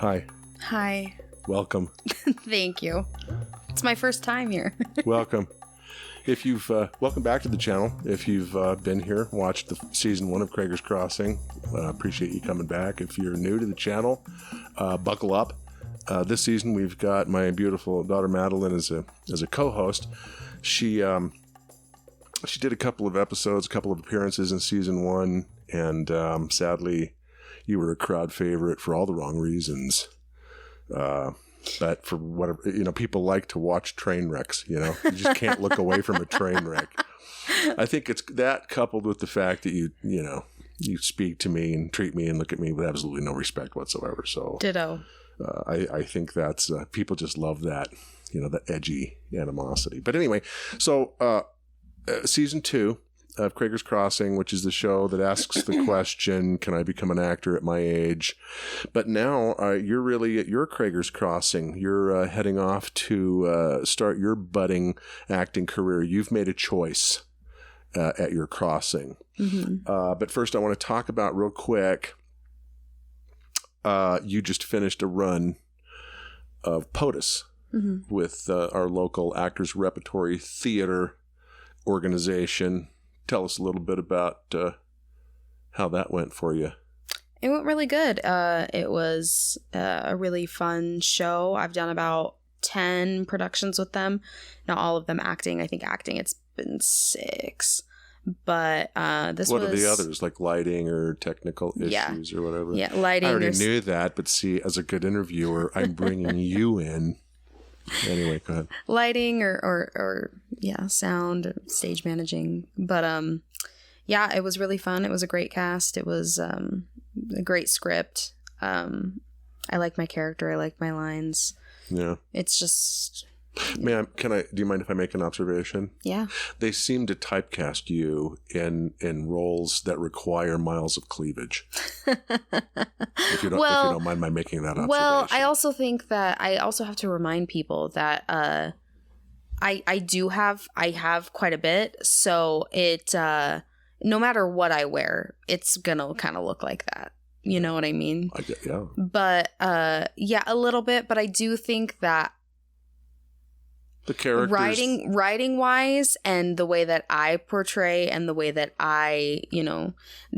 Hi. Hi. Welcome. Thank you. It's my first time here. Welcome. If you've welcome back to the channel. If you've been here, watched the season 1 of Kragers Krossing, appreciate you coming back. If you're new to the channel, buckle up. This season we've got my beautiful daughter Madeline as a co-host. She did a couple of episodes, a couple of appearances in season 1, and sadly, you were a crowd favorite for all the wrong reasons. But for whatever, people like to watch train wrecks, you just can't look away from a train wreck. I think it's that coupled with the fact that you speak to me and treat me and look at me with absolutely no respect whatsoever. So Ditto. I think that's, people just love that, that edgy animosity. But anyway, so, season 2 of Kragers Krossing, which is the show that asks the question, can I become an actor at my age? But now you're really at your Kragers Krossing. You're heading off to start your budding acting career. You've made a choice at your crossing. Mm-hmm. But first I want to talk about real quick, you just finished a run of POTUS with our local Actors Repertory Theater organization. Tell us a little bit about how that went for you. It went really good. It was a really fun show. I've done about 10 productions with them. Not all of them acting. I think acting it's been 6. But this what are the others, like lighting or technical issues or whatever? Yeah, lighting. I already knew that, but see, as a good interviewer, I'm bringing you in. Anyway, go ahead. Lighting or sound, stage managing. But it was really fun. It was a great cast. It was a great script. I like my character. I like my lines. Yeah. It's just... do you mind if I make an observation? Yeah. They seem to typecast you in roles that require miles of cleavage. if you don't mind my making that observation. Well, I also think that I also have to remind people that I have quite a bit, so it no matter what I wear, it's gonna kind of look like that. You know what I mean? Yeah. But a little bit, but I do think that the characters, writing wise, and the way that I portray and the way that I,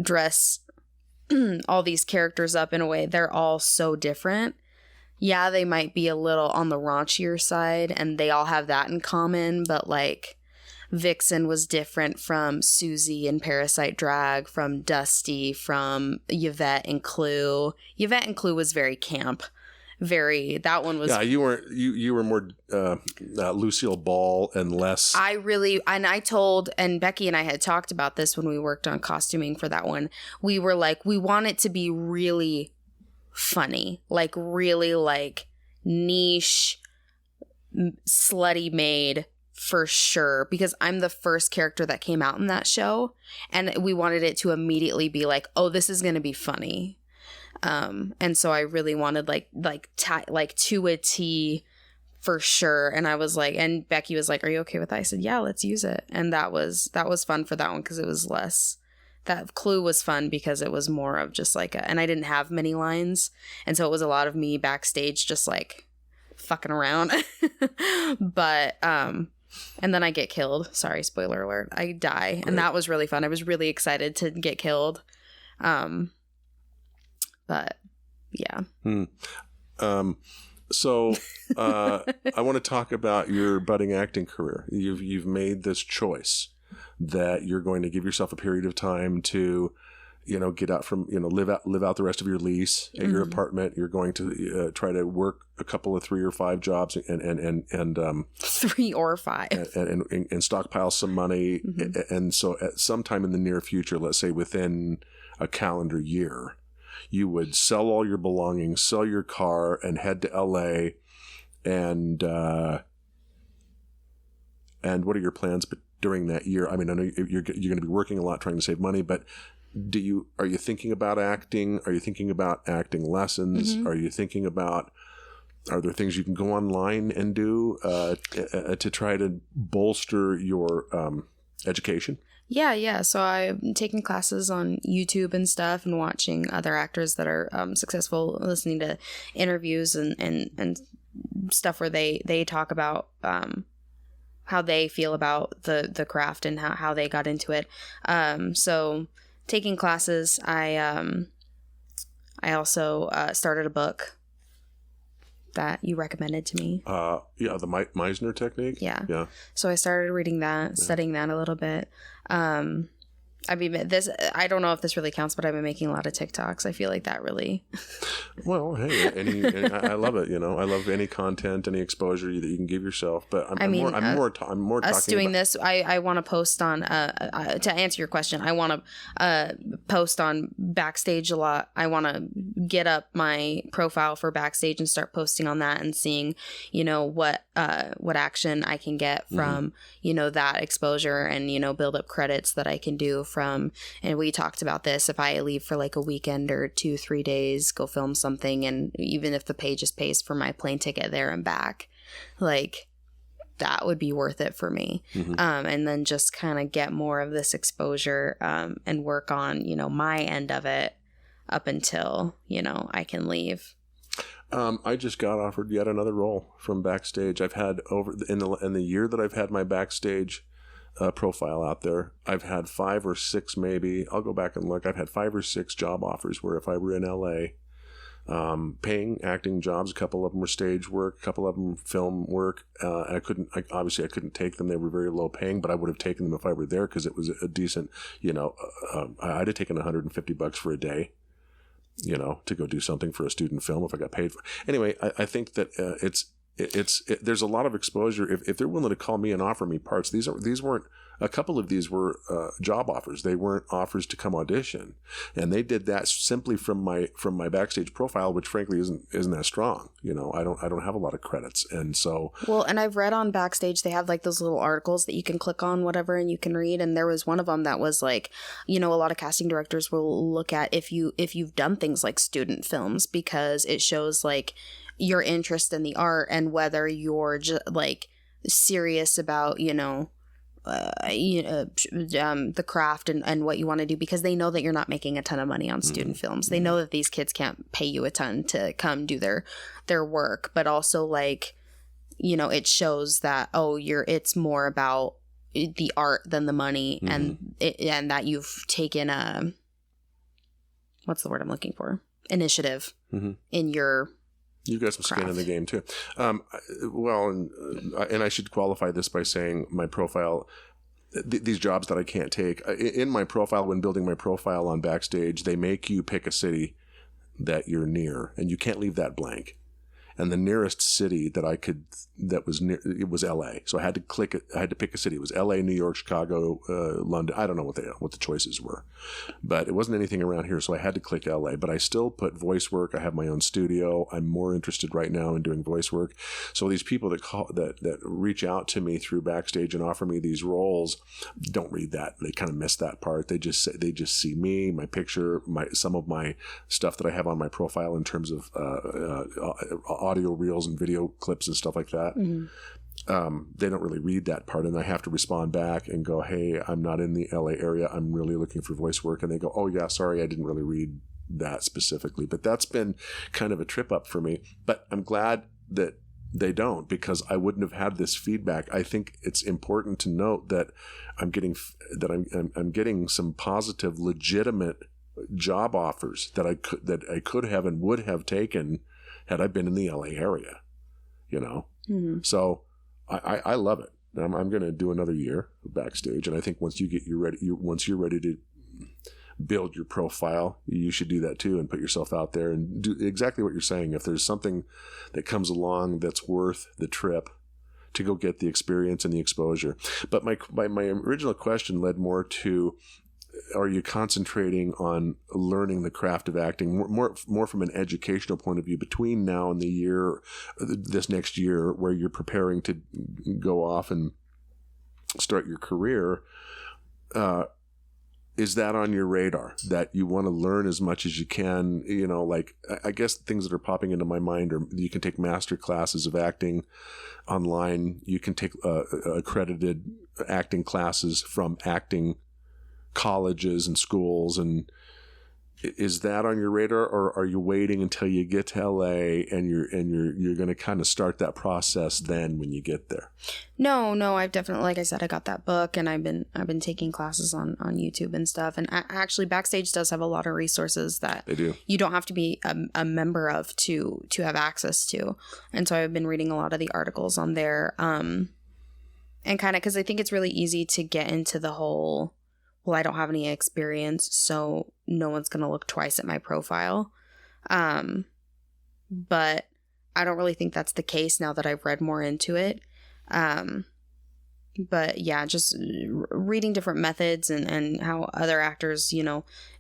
dress all these characters up in a way, they're all so different. Yeah, they might be a little on the raunchier side, and they all have that in common, but like Vixen was different from Susie in Parasite Drag, from Dusty, from Yvette and Clue. Yvette and Clue was very camp. That one was... Yeah, you were more Lucille Ball and less... I told, and Becky and I had talked about this when we worked on costuming for that one. We were like, we want it to be really funny, like really like niche, slutty made for sure, because I'm the first character that came out in that show, and we wanted it to immediately be like, oh, this is going to be funny. And so I really wanted like to a T for sure. And I was like, and Becky was like, are you okay with that? I said, yeah, let's use it. And that was fun for that one, because it was less. That Clue was fun because it was more of just like and I didn't have many lines, and so it was a lot of me backstage just like fucking around. But and then I get killed. Sorry, spoiler alert. I die. Great. And that was really fun. I was really excited to get killed. But yeah. So I want to talk about your budding acting career. You've made this choice that you're going to give yourself a period of time to, get out from, live out the rest of your lease at your apartment. You're going to try to work a couple of 3 or 5 jobs and 3 or 5 and stockpile some money. And so at some time in the near future, let's say within a calendar year, you would sell all your belongings, sell your car, and head to LA. And what are your plans during that year? I mean, I know you're going to be working a lot trying to save money, but are you thinking about acting? Are you thinking about acting lessons? Are you thinking about, are there things you can go online and do to try to bolster your education? Yeah. So I'm taking classes on YouTube and stuff, and watching other actors that are successful, listening to interviews and stuff where they talk about how they feel about the craft and how they got into it. So taking classes, I also started a book that you recommended to me. The Meisner technique. Yeah. So I started reading that, studying that a little bit. I mean, I don't know if this really counts, but I've been making a lot of TikToks. I feel like that really. Well, hey, I love it. I love any content, any exposure that you can give yourself. But I'm more us talking doing about this. I want to post on. To answer your question, I want to post on Backstage a lot. I want to get up my profile for Backstage and start posting on that and seeing, what action I can get from that exposure, and build up credits that I can do from. And we talked about this. If I leave for like a weekend or 2-3 days, go film something, and even if the pay just pays for my plane ticket there and back, like that would be worth it for me. And then just kind of get more of this exposure and work on my end of it up until I can leave. I just got offered yet another role from Backstage. I've had in the year that I've had my Backstage profile out there, I've had 5 or 6, maybe. I'll go back and look. I've had 5 or 6 job offers where if I were in LA, paying acting jobs, a couple of them were stage work, a couple of them film work. I couldn't take them. They were very low paying, but I would have taken them if I were there because it was a decent, I'd have taken $150 for a day, to go do something for a student film if I got paid for. Anyway, I think that there's a lot of exposure. If they're willing to call me and offer me parts, these weren't. A couple of these were job offers. They weren't offers to come audition, and they did that simply from my Backstage profile, which frankly isn't that strong. I don't have a lot of credits, and so. Well, and I've read on Backstage they have like those little articles that you can click on, whatever, and you can read. And there was one of them that was like, a lot of casting directors will look at if you've done things like student films, because it shows like your interest in the art and whether you're like serious about the craft and what you want to do, because they know that you're not making a ton of money on student films. They know that these kids can't pay you a ton to come do their work, but also like it shows that it's more about the art than the money, and that you've taken a, what's the word I'm looking for, initiative in your. You've got some skin in the game too. And I should qualify this by saying my profile, these jobs that I can't take in my profile, when building my profile on Backstage, they make you pick a city that you're near, and you can't leave that blank. And the nearest city that was near, it was LA. So I had to click it. I had to pick a city. It was LA, New York, Chicago, London. I don't know what the choices were, but it wasn't anything around here. So I had to click LA, but I still put voice work. I have my own studio. I'm more interested right now in doing voice work. So these people that reach out to me through Backstage and offer me these roles don't read that. They kind of miss that part. They just see me, my picture, some of my stuff that I have on my profile in terms of audio reels and video clips and stuff like that. They don't really read that part, and I have to respond back and go, hey, I'm not in the LA area. I'm really looking for voice work. And they go, oh yeah, sorry, I didn't really read that specifically. But that's been kind of a trip up for me. But I'm glad that they don't, because I wouldn't have had this feedback. I think it's important to note that I'm getting some positive, legitimate job offers that I could have and would have taken had I been in the LA area, So I love it. I'm going to do another year of Backstage, and I think once you're ready to build your profile, you should do that too and put yourself out there and do exactly what you're saying. If there's something that comes along that's worth the trip, to go get the experience and the exposure. But my original question led more to, are you concentrating on learning the craft of acting more from an educational point of view between now and this next year, where you're preparing to go off and start your career? Is that on your radar, that you want to learn as much as you can? Like, I guess things that are popping into my mind are, you can take master classes of acting online. You can take accredited acting classes from acting colleges and schools, and is that on your radar, or are you waiting until you get to LA and you're going to kind of start that process then when you get there? No, I've definitely, like I said, I got that book, and I've been taking classes on YouTube and stuff. And actually, Backstage does have a lot of resources that they do. You don't have to be a member of to have access to. And so I've been reading a lot of the articles on there, and kind of because I think it's really easy to get into the whole, well, I don't have any experience, so no one's going to look twice at my profile. But I don't really think that's the case now that I've read more into it. But yeah, just reading different methods and how other actors,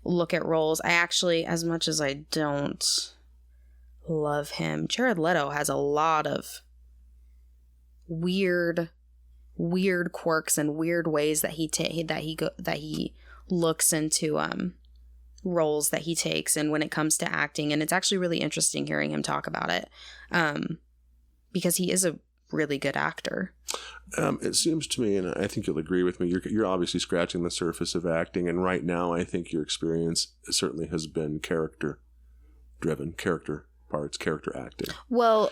look at roles. I actually, as much as I don't love him, Jared Leto has a lot of weird quirks and weird ways that he looks into roles that he takes, and when it comes to acting, and it's actually really interesting hearing him talk about it, because he is a really good actor. It seems to me, and I think you'll agree with me, you're obviously scratching the surface of acting, and right now I think your experience certainly has been character parts, character acting. Well,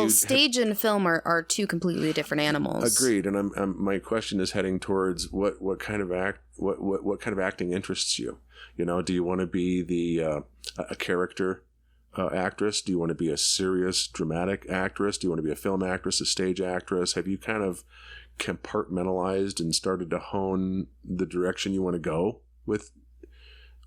stage and film are two completely different animals. Agreed. And my question is heading towards what kind of acting interests you? Do you want to be a character actress? Do you want to be a serious dramatic actress? Do you want to be a film actress, a stage actress? Have you kind of compartmentalized and started to hone the direction you want to go with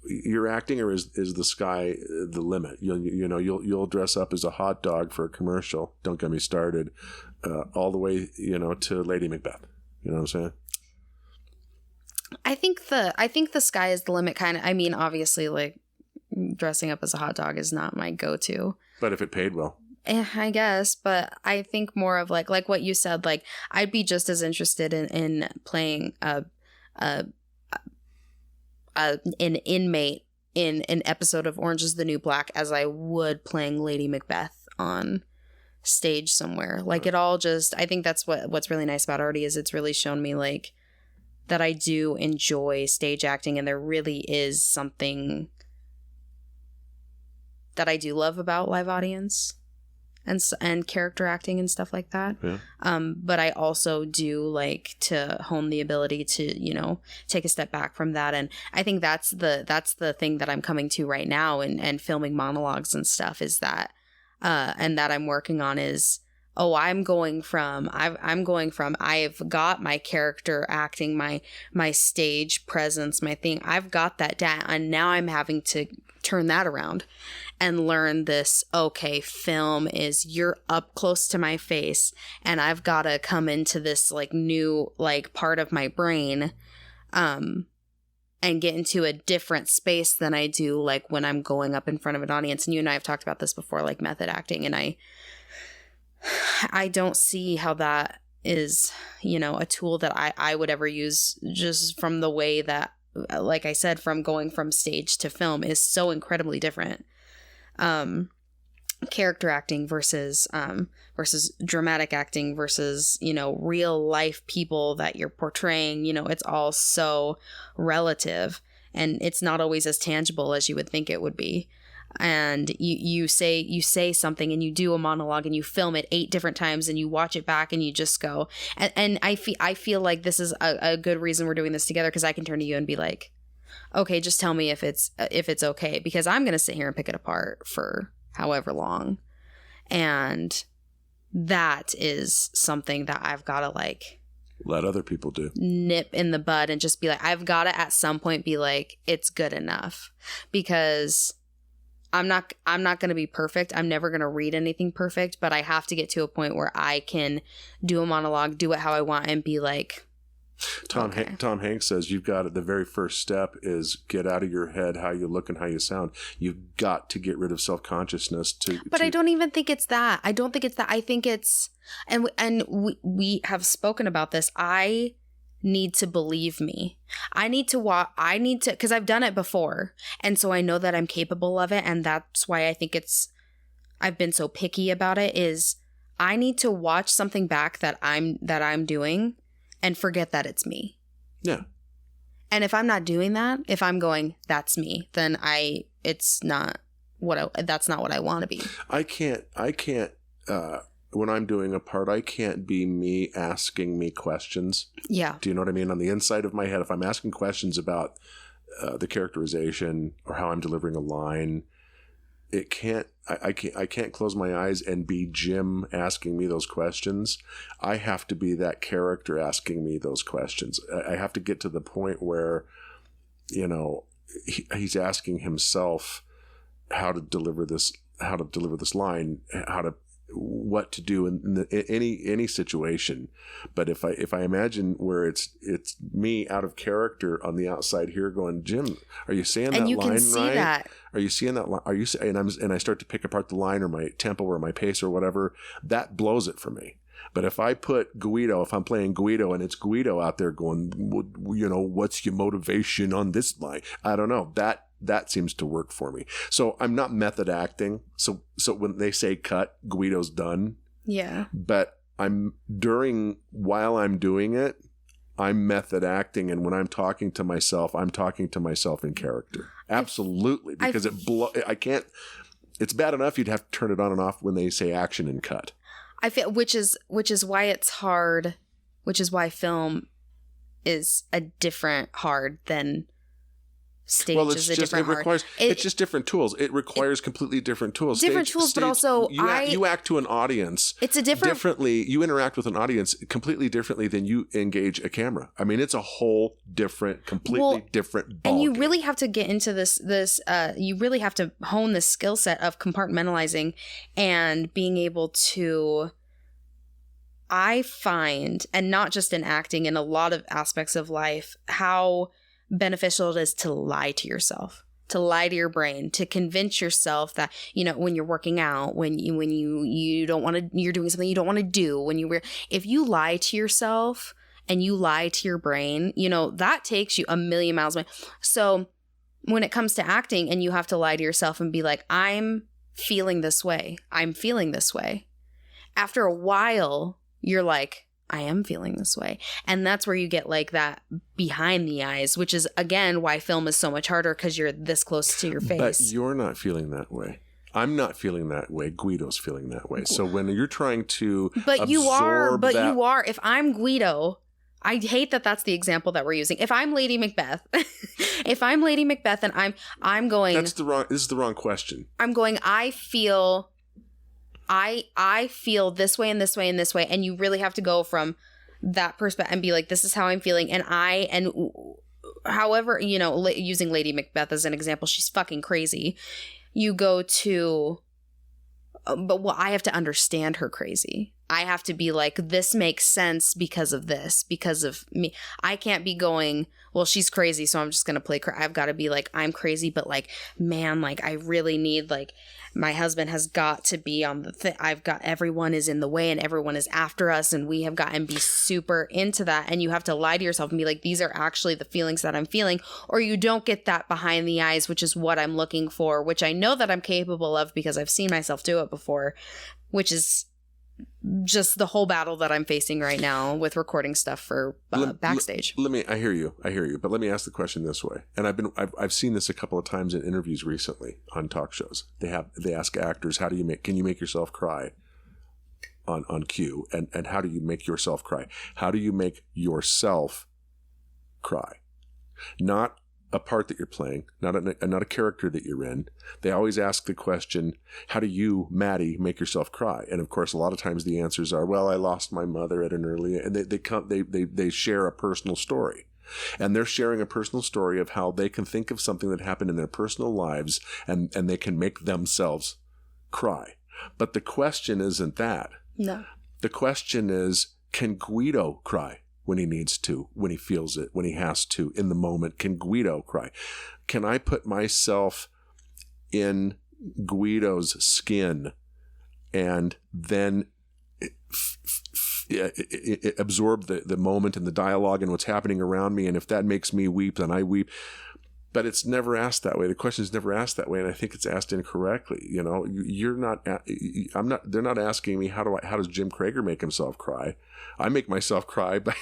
your acting, or is the sky the limit? You'll dress up as a hot dog for a commercial. Don't get me started. All the way, to Lady Macbeth. You know what I'm saying? I think the sky is the limit. Kind of. I mean, obviously, like dressing up as a hot dog is not my go-to. But if it paid well. I guess, but I think more of like what you said. Like I'd be just as interested in playing an inmate in an episode of Orange is the New Black as I would playing Lady Macbeth on stage somewhere. Like it all just, I think that's what's really nice about Artie, is it's really shown me like that I do enjoy stage acting, and there really is something that I do love about live audience and character acting and stuff like that. Yeah. But I also do like to hone the ability to, take a step back from that. And I think that's the thing that I'm coming to right now and filming monologues and stuff is that, and that I'm working on is, I've got my character acting, my stage presence, my thing. I've got that down, and now I'm having to turn that around and learn this. Okay, film is you're up close to my face, and I've got to come into this like new like part of my brain, and get into a different space than I do like when I'm going up in front of an audience. And you and I have talked about this before, like method acting, and I don't see how that is, a tool that I would ever use, just from the way that, like I said, from going from stage to film is so incredibly different. Character acting versus dramatic acting versus, real life people that you're portraying, it's all so relative, and it's not always as tangible as you would think it would be. And you say something and you do a monologue and you film it 8 different times and you watch it back and you just go, and I feel like this is a good reason we're doing this together, because I can turn to you and be like, okay, just tell me if it's okay, because I'm gonna sit here and pick it apart for however long, and that is something that I've got to like let other people do, nip in the bud, and just be like, I've got to at some point be like, it's good enough, because I'm not going to be perfect. I'm never going to read anything perfect, but I have to get to a point where I can do a monologue, do it how I want, and be like, Tom Hanks says you've got the very first step is get out of your head how you look and how you sound. You've got to get rid of self-consciousness But I don't even think it's that. I don't think it's that. I think it's, and we have spoken about this. I need to believe me. I need to, because I've done it before. And so I know that I'm capable of it. And that's why I think I've been so picky about it, is I need to watch something back that I'm doing and forget that it's me. Yeah. And if I'm not doing that, if I'm going, that's me, then that's not what I want to be. I can't, when I'm doing a part, I can't be me asking me questions. Yeah. Do you know what I mean? On the inside of my head, if I'm asking questions about the characterization or how I'm delivering a line, I can't close my eyes and be Jim asking me those questions. I have to be that character asking me those questions. I have to get to the point where, he's asking himself how to deliver this line, what to do in any situation. But if I imagine where it's me out of character on the outside here going, Jim, are you saying that line right? And you can see that. Are you seeing that line? Are you? And I start to pick apart the line or my tempo or my pace or whatever. That blows it for me. But if I put Guido, if I'm playing Guido and it's Guido out there going, what's your motivation on this line? I don't know. That seems to work for me. So I'm not method acting. So when they say cut, Guido's done. Yeah. But while I'm doing it, I'm method acting. And when I'm talking to myself in character. Absolutely. Because it's bad enough you'd have to turn it on and off when they say action and cut. I feel, which is why it's hard, which is why film is a different hard than stage is a different hard. It's just different tools. It requires completely different tools. Different tools, but also you act to an audience. It's a differently. You interact with an audience completely differently than you engage a camera. I mean, it's a whole different, completely different ballgame. And you really have to get into this. You really have to hone the skill set of compartmentalizing and being able to. I find, and not just in acting, in a lot of aspects of life, how beneficial it is to lie to yourself, to lie to your brain, to convince yourself that, when you're working out, when you don't want to, you're doing something you don't want to do, if you lie to yourself and you lie to your brain, that takes you a million miles away. So when it comes to acting and you have to lie to yourself and be like, I'm feeling this way. After a while, you're like, I am feeling this way. And that's where you get like that behind the eyes, which is, again, why film is so much harder, because you're this close to your face. But you're not feeling that way. I'm not feeling that way. Guido's feeling that way. So when you're trying to you are. If I'm Guido, I hate that that's the example that we're using. If I'm Lady Macbeth, and I'm going... This is the wrong question. I'm going, I feel this way and this way and this way, and you really have to go from that perspective and be like, this is how I'm feeling, and however, using Lady Macbeth as an example, she's fucking crazy. You go to, I have to understand her crazy. I have to be like, this makes sense because of this, because of me. I can't be going, well, she's crazy, so I'm just going to play I've got to be like, I'm crazy, but like, man, like, I really need, like, my husband has got to be on the thing. Everyone is in the way and everyone is after us, and we have got to be super into that. And you have to lie to yourself and be like, these are actually the feelings that I'm feeling, or you don't get that behind the eyes, which is what I'm looking for, which I know that I'm capable of because I've seen myself do it before, which is just the whole battle that I'm facing right now with recording stuff for backstage. I hear you. But let me ask the question this way. And I've seen this a couple of times in interviews recently on talk shows. They ask actors, can you make yourself cry on cue? And how do you make yourself cry? How do you make yourself cry? Not a part that you're playing, not a character that you're in. They always ask the question, how do you, Maddie, make yourself cry? And of course, a lot of times the answers are, well, I lost my mother at an early, and they share a personal story. And they're sharing a personal story of how they can think of something that happened in their personal lives and they can make themselves cry. But the question isn't that. No. The question is, can Guido cry? When he needs to, when he feels it, when he has to, in the moment? Can Guido cry? Can I put myself in Guido's skin and then absorb the moment and the dialogue and what's happening around me? And if that makes me weep, then I weep. But it's never asked that way. The question is never asked that way, and I think it's asked incorrectly. They're not asking me how does Jim Krager make himself cry? I make myself cry by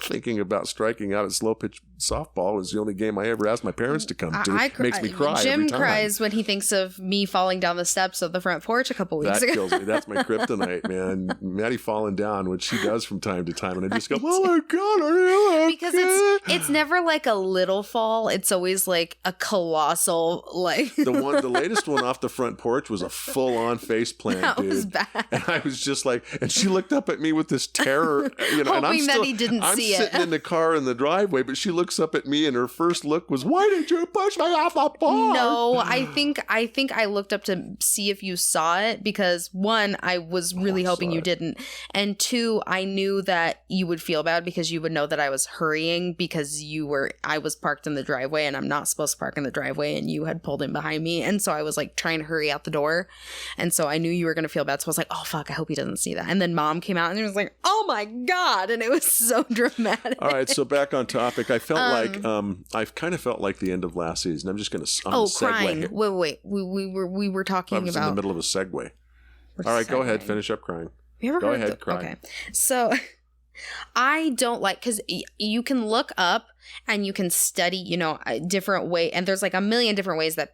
thinking about striking out at slow pitch softball. It was the only game I ever asked my parents to come to. Makes me cry Jim every time. cries when he thinks of me falling down the steps of the front porch a couple weeks ago. That kills me. That's my kryptonite, man. Maddie falling down, which she does from time to time, and I just go, "Oh my God, are you okay?" Because it's never like a little fall. It's always like a colossal, like the latest one off the front porch was a full-on face plant, that dude. was bad. And I was just like, and she looked up at me with this terror, and I'm Hoping that he didn't I'm see it. sitting in the car in the driveway, but she looks up at me, and her first look was, "Why did you push me off the porch?" No, I think I looked up to see if you saw it because one, I was really hoping you didn't, and two, I knew that you would feel bad because you would know that I was hurrying because I was parked in the driveway and I'm not supposed to park in the driveway and you had pulled in behind me, and so I was like trying to hurry out the door, and so I knew you were gonna feel bad, so I was like, oh fuck, I hope he doesn't see that. And then Mom came out and it was like, oh my God, and it was so dramatic. All right, so back on topic. I felt like I've kind of felt like the end of last season. I'm just gonna crying. segue. Wait. We were talking I was about in the middle of a segue. All right, go ahead. Finish up crying. You ever go heard ahead, cry. Okay, so I don't like, because you can look up and you can study, a different way, and there's like a million different ways that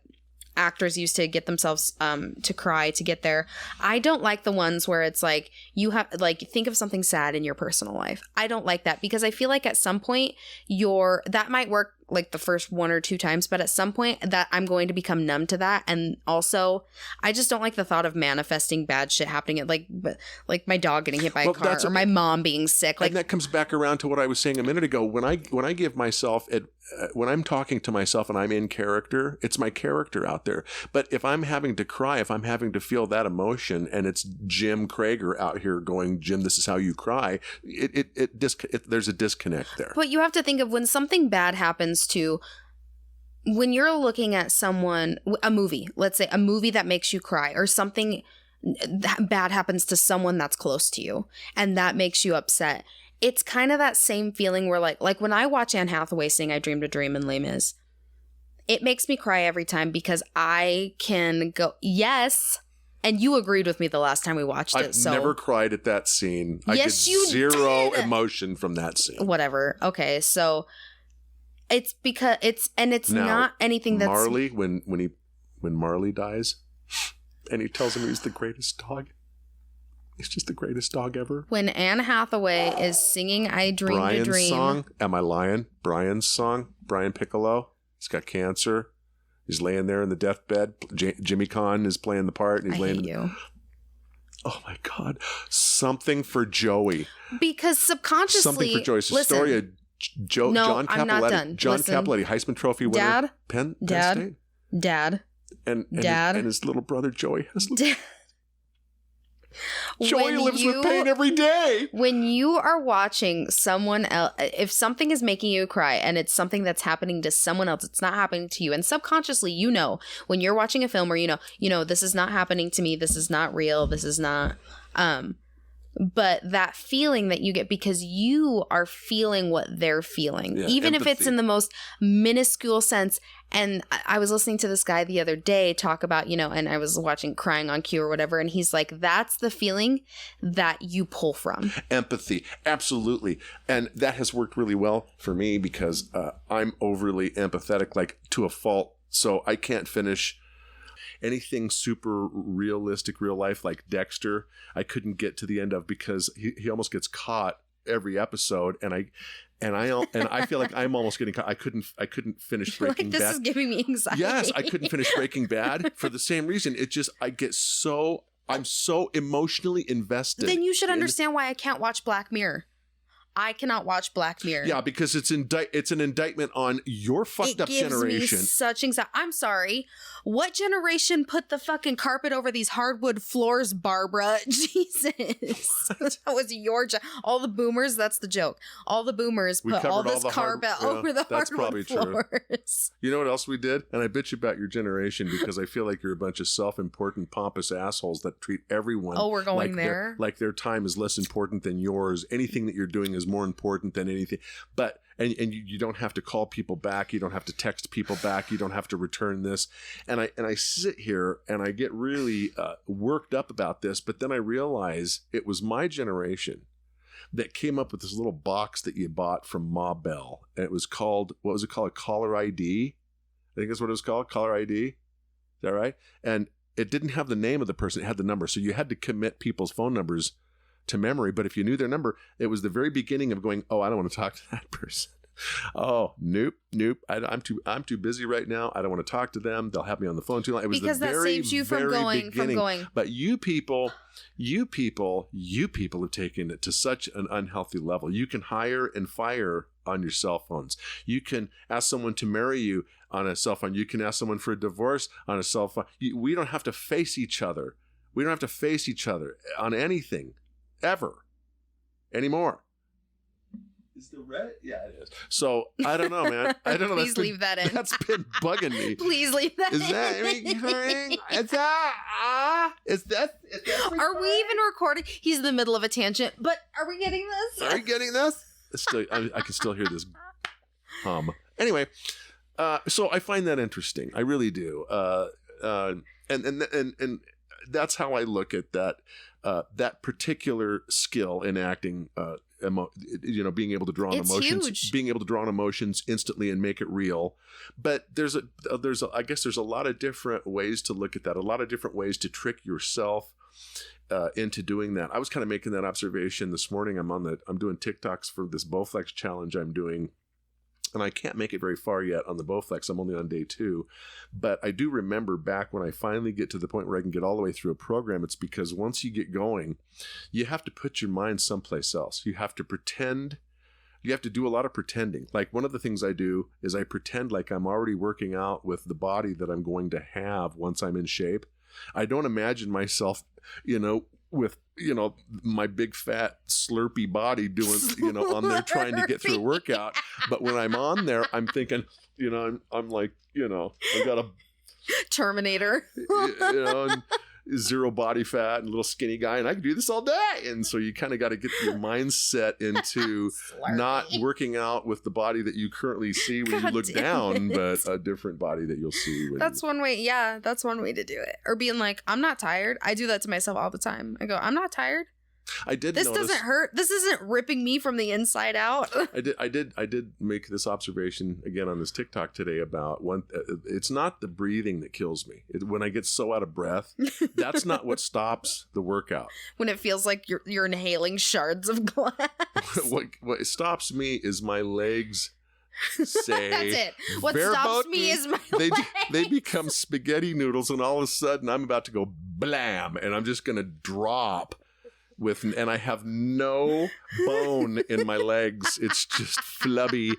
actors used to get themselves to cry to get there. I don't like the ones where it's like you have like think of something sad in your personal life. I don't like that because I feel like at some point that might work like the first one or two times, but at some point that I'm going to become numb to that. And also I just don't like the thought of manifesting bad shit happening, like my dog getting hit by a car or my mom being sick. Like, and that comes back around to what I was saying a minute ago. When I give myself when I'm talking to myself and I'm in character, it's my character out there. But if I'm having to cry, if I'm having to feel that emotion, and it's Jim Krager out here going, "Jim, this is how you cry," there's a disconnect there. But you have to think of when something bad happens to, when you're looking at someone, a movie, let's say a movie that makes you cry, or something that bad happens to someone that's close to you and that makes you upset. It's kind of that same feeling where like when I watch Anne Hathaway sing I Dreamed a Dream in Les Mis, it makes me cry every time because I can go, yes. And you agreed with me the last time we watched it. I've never cried at that scene. I get zero emotion from that scene. Whatever. Okay, so it's because it's now, not anything that's Marley, when Marley dies and he tells him he's the greatest dog. He's just the greatest dog ever. When Anne Hathaway is singing I Dreamed a Dream. Brian's song, Am I Lying? Brian's song, Brian Piccolo. He's got cancer. He's laying there in the deathbed. Jimmy Kahn is playing the part. And he's laying. You. Oh my God. Something for Joey. Because subconsciously. Something for Joey. It's a story of John Cappelletti. I'm not done. John Cappelletti, Heisman Trophy winner. Penn State. Dad. And his little brother Joey has. Joey lives with pain every day. When you are watching someone else, if something is making you cry and it's something that's happening to someone else, it's not happening to you. And subconsciously, when you're watching a film where this is not happening to me, this is not real, this is not, but that feeling that you get because you are feeling what they're feeling, even empathy. If it's in the most minuscule sense. And I was listening to this guy the other day talk about, and I was watching Crying on Cue or whatever. And he's like, that's the feeling that you pull from. Empathy. Absolutely. And that has worked really well for me because I'm overly empathetic, like to a fault. So I can't finish anything super realistic, real life, like Dexter. I couldn't get to the end of because he almost gets caught every episode. And I feel like I'm almost getting caught. I couldn't finish Breaking Bad. This is giving me anxiety. Yes, I couldn't finish Breaking Bad for the same reason. I'm so emotionally invested. Then you should understand why I can't watch Black Mirror. I cannot watch Black Mirror. Yeah, because it's an indictment on your fucked up generation. It gives me such anxiety. I'm sorry. What generation put the fucking carpet over these hardwood floors, Barbara? Jesus. That was your job. All the boomers, that's the joke. All the boomers put all this carpet over the hardwood floors. True. You know what else we did? And I bitch about your generation because I feel like you're a bunch of self-important, pompous assholes that treat everyone we're going there. Like their time is less important than yours. Anything that you're doing is more important than anything. But and you don't have to call people back, you don't have to text people back, you don't have to return this. And I sit here and I get really worked up about this, but then I realize it was my generation that came up with this little box that you bought from Ma Bell. And it was called, what was it called? A caller ID? I think that's what it was called, caller ID. Is that right? And it didn't have the name of the person, it had the number. So you had to commit people's phone numbers to memory. But if you knew their number, it was the very beginning of going, oh, I don't want to talk to that person. Oh, nope. I'm too busy right now. I don't want to talk to them. They'll have me on the phone too long. It was because the that very, saves you very from going. But you people have taken it to such an unhealthy level. You can hire and fire on your cell phones. You can ask someone to marry you on a cell phone. You can ask someone for a divorce on a cell phone. We don't have to face each other. We don't have to face each other on anything ever anymore. Is the red? Yeah, it is. So I don't know, man. I don't know. Please leave that in. That's been bugging me. Please leave that in. Is that? Are we even recording? He's in the middle of a tangent, but are we getting this? Are you getting this? It's still, I can still hear this hum. Anyway, so I find that interesting. I really do. And that's how I look at that. That particular skill in acting. Being able to draw on emotions, huge. Being able to draw on emotions instantly and make it real. But I guess there's a lot of different ways to look at that. A lot of different ways to trick yourself into doing that. I was kind of making that observation this morning. I'm doing TikToks for this Bowflex challenge I'm doing. And I can't make it very far yet on the Bowflex. I'm only on day 2. But I do remember back when I finally get to the point where I can get all the way through a program, it's because once you get going, you have to put your mind someplace else. You have to pretend. You have to do a lot of pretending. Like one of the things I do is I pretend like I'm already working out with the body that I'm going to have once I'm in shape. I don't imagine myself, with my big fat slurpy body doing on there trying to get through a workout. But when I'm on there, I'm thinking, I'm like, I've got a Terminator, and zero body fat and little skinny guy, and I can do this all day. And so you kind of got to get your mindset into not working out with the body that you currently see when you look down, but a different body that you'll see. One way. Yeah, that's one way to do it. Or being like, I'm not tired. I do that to myself all the time. I go, I'm not tired. This doesn't hurt. This isn't ripping me from the inside out. I did make this observation again on this TikTok today about one. It's not the breathing that kills me. When I get so out of breath, that's not what stops the workout. When it feels like you're inhaling shards of glass. What stops me is my legs. Say that's it. What stops me is my legs. They become spaghetti noodles, and all of a sudden I'm about to go blam, and I'm just gonna drop. And I have no bone in my legs. It's just flubby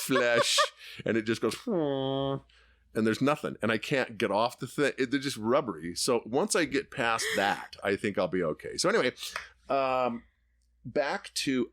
flesh, and it just goes, and there's nothing, and I can't get off the thing. They're just rubbery. So once I get past that, I think I'll be okay. So anyway, back to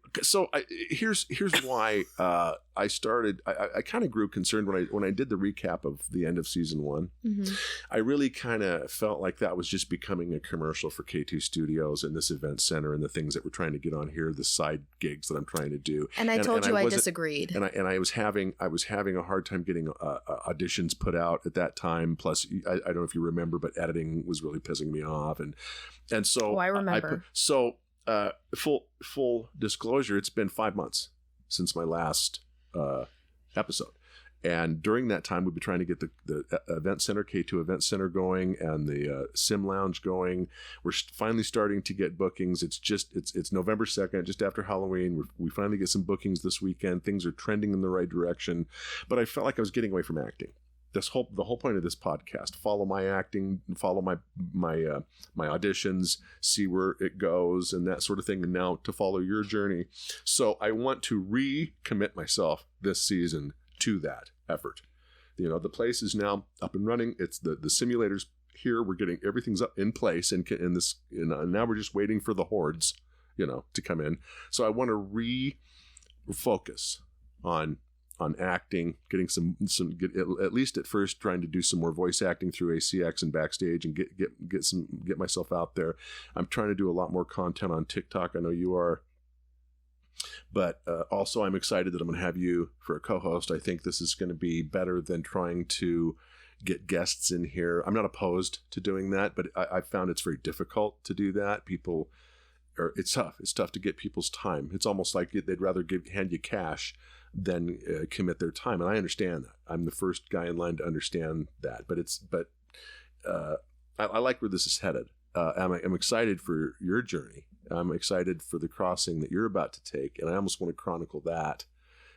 here's why I started. I kind of grew concerned when I did the recap of the end of season 1. Mm-hmm. I really kind of felt like that was just becoming a commercial for K2 Studios and this event center and the things that we're trying to get on here, the side gigs that I'm trying to do. And I told you I disagreed. And I was having a hard time getting auditions put out at that time. Plus, I don't know if you remember, but editing was really pissing me off, and so I remember. Full disclosure, it's been 5 months since my last episode. And during that time, we've been trying to get the event center, K2 Event Center going, and the Sim Lounge going. We're finally starting to get bookings. It's November 2nd, just after Halloween. We finally get some bookings this weekend. Things are trending in the right direction. But I felt like I was getting away from acting. The whole point of this podcast: follow my acting, follow my auditions, see where it goes, and that sort of thing. And now to follow your journey. So I want to recommit myself this season to that effort. The place is now up and running. It's the simulators here. We're getting everything's up in place, and now we're just waiting for the hordes, to come in. So I want to refocus on acting, getting at least at first trying to do some more voice acting through ACX and backstage, and get myself out there. I'm trying to do a lot more content on TikTok. I know you are, but also I'm excited that I'm going to have you for a co-host. I think this is going to be better than trying to get guests in here. I'm not opposed to doing that, but I found it's very difficult to do that. People it's tough. It's tough to get people's time. It's almost like they'd rather hand you cash than commit their time. And I understand that. I'm the first guy in line to understand that. But I like where this is headed. I'm excited for your journey. I'm excited for the crossing that you're about to take. And I almost want to chronicle that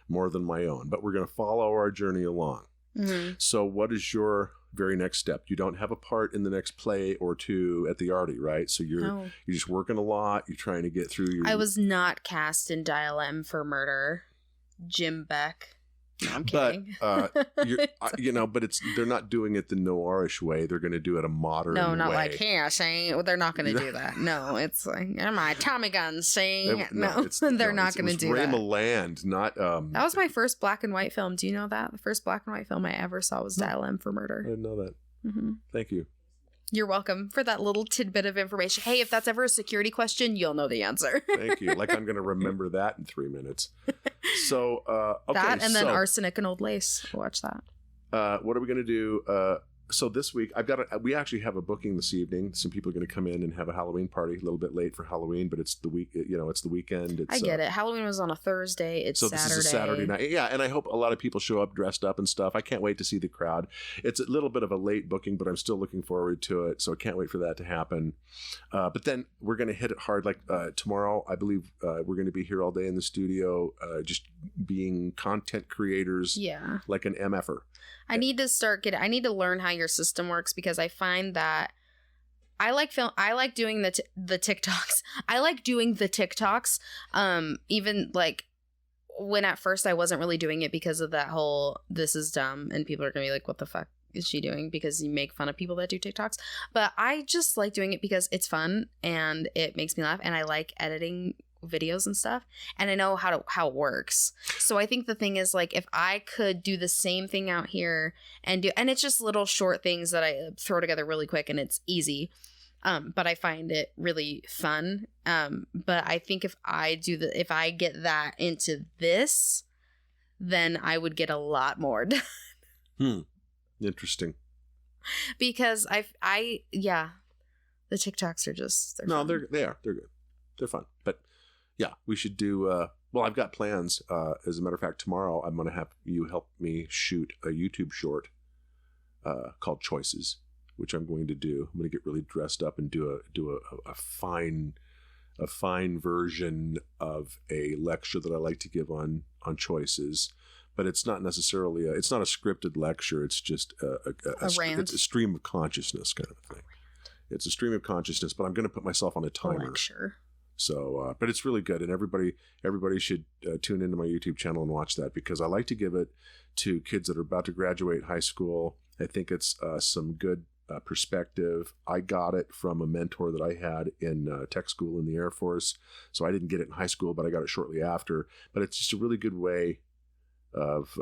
more than my own. But we're going to follow our journey along. Mm-hmm. So what is your very next step? You don't have a part in the next play or two at the Artie, right? So you're just working a lot. You're trying to get through your... I was not cast in Dial M for Murder. Jim Beck. No, I'm kidding. But but they're not doing it the noirish way. They're going to do it a modern way. No, not like, here, see? They're not going to do that. No, it's like, my Tommy gun, see? No, they're not going to do Ray that. Milland, not... that was my first black and white film. Do you know that? The first black and white film I ever saw was Dial M for Murder. I didn't know that. Mm-hmm. Thank you. You're welcome for that little tidbit of information. Hey, if that's ever a security question, you'll know the answer. Thank you. Like I'm going to remember that in 3 minutes. So, okay. That and then Arsenic and Old Lace. Watch that. What are we going to do? So this week, we actually have a booking this evening. Some people are going to come in and have a Halloween party. A little bit late for Halloween, but it's the week. It's the weekend. I get it. Halloween was on a Thursday. It's Saturday. This is a Saturday night. Yeah, and I hope a lot of people show up dressed up and stuff. I can't wait to see the crowd. It's a little bit of a late booking, but I'm still looking forward to it. So I can't wait for that to happen. But then we're going to hit it hard. Like tomorrow, I believe we're going to be here all day in the studio, just being content creators. Yeah, like an MFer. I need to learn how your system works, because I find that I like doing the TikToks. I like doing the TikToks. Even like when at first I wasn't really doing it because of that whole "this is dumb" and people are gonna be like, "What the fuck is she doing?" Because you make fun of people that do TikToks. But I just like doing it because it's fun and it makes me laugh, and I like editing videos and stuff, and I know how it works. So I think the thing is, like, if I could do the same thing out here and it's just little short things that I throw together really quick and it's easy, but I find it really fun. But I think if I get that into this, then I would get a lot more done. Interesting. Because the TikToks are just fun. They're good. They're fun. But yeah, we should do, I've got plans. As a matter of fact, tomorrow I'm going to have you help me shoot a YouTube short called Choices, which I'm going to do. I'm going to get really dressed up and do a fine version of a lecture that I like to give on choices. But it's not necessarily it's not a scripted lecture. It's just a rant. It's a stream of consciousness kind of thing. It's a stream of consciousness, but I'm going to put myself on a timer. Lecture. So, but it's really good, and everybody should tune into my YouTube channel and watch that, because I like to give it to kids that are about to graduate high school. I think it's some good perspective. I got it from a mentor that I had in tech school in the Air Force. So I didn't get it in high school, but I got it shortly after. But it's just a really good way of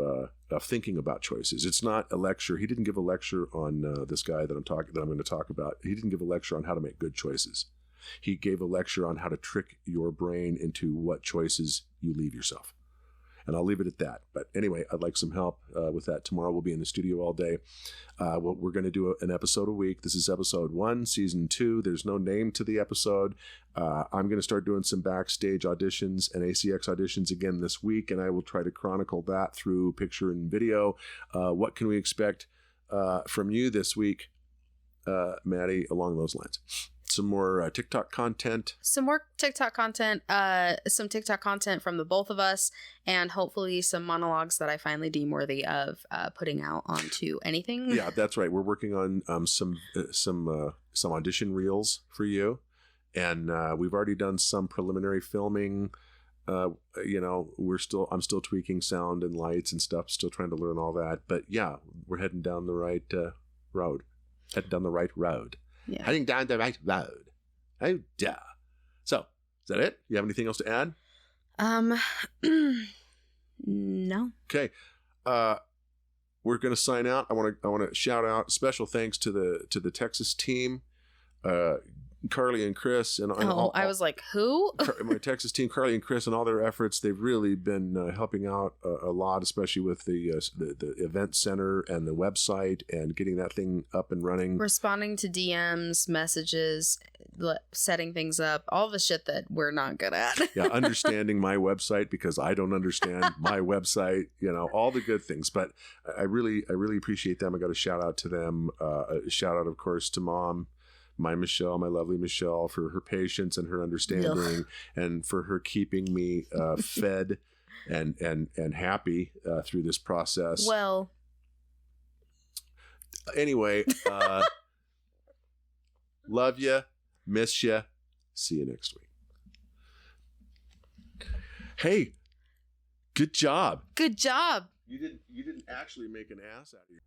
thinking about choices. It's not a lecture. He didn't give a lecture on this guy that I'm going to talk about. He didn't give a lecture on how to make good choices. He gave a lecture on how to trick your brain into what choices you leave yourself. And I'll leave it at that. But anyway, I'd like some help with that. Tomorrow we'll be in the studio all day. We're going to do an episode a week. This is episode 1, season 2. There's no name to the episode. I'm going to start doing some backstage auditions and ACX auditions again this week, and I will try to chronicle that through picture and video. What can we expect from you this week, Maddie, along those lines? Some more TikTok content. Some TikTok content from the both of us, and hopefully some monologues that I finally deem worthy of putting out onto anything. Yeah, that's right. We're working on some audition reels for you, and we've already done some preliminary filming. I'm still tweaking sound and lights and stuff. Still trying to learn all that, but yeah, we're heading down the right road. Yeah. Heading down the right road. Oh, duh. So, is that it? You have anything else to add? No. Okay. We're going to sign out. I want to shout out special thanks to the Texas team. Carly and Chris and I was like, who? My Texas team, Carly and Chris, and all their efforts. They've really been helping out a lot, especially with the event center and the website and getting that thing up and running. Responding to DMs, messages, setting things up, all the shit that we're not good at. Yeah, understanding my website because I don't understand my website. All the good things. But I really appreciate them. I got a shout out to them. A shout out, of course, to Mom. My lovely Michelle, for her patience and her understanding, and for her keeping me fed and happy through this process. Well, anyway, love you, miss you. See you next week. Hey, good job. Good job. You didn't actually make an ass out of you.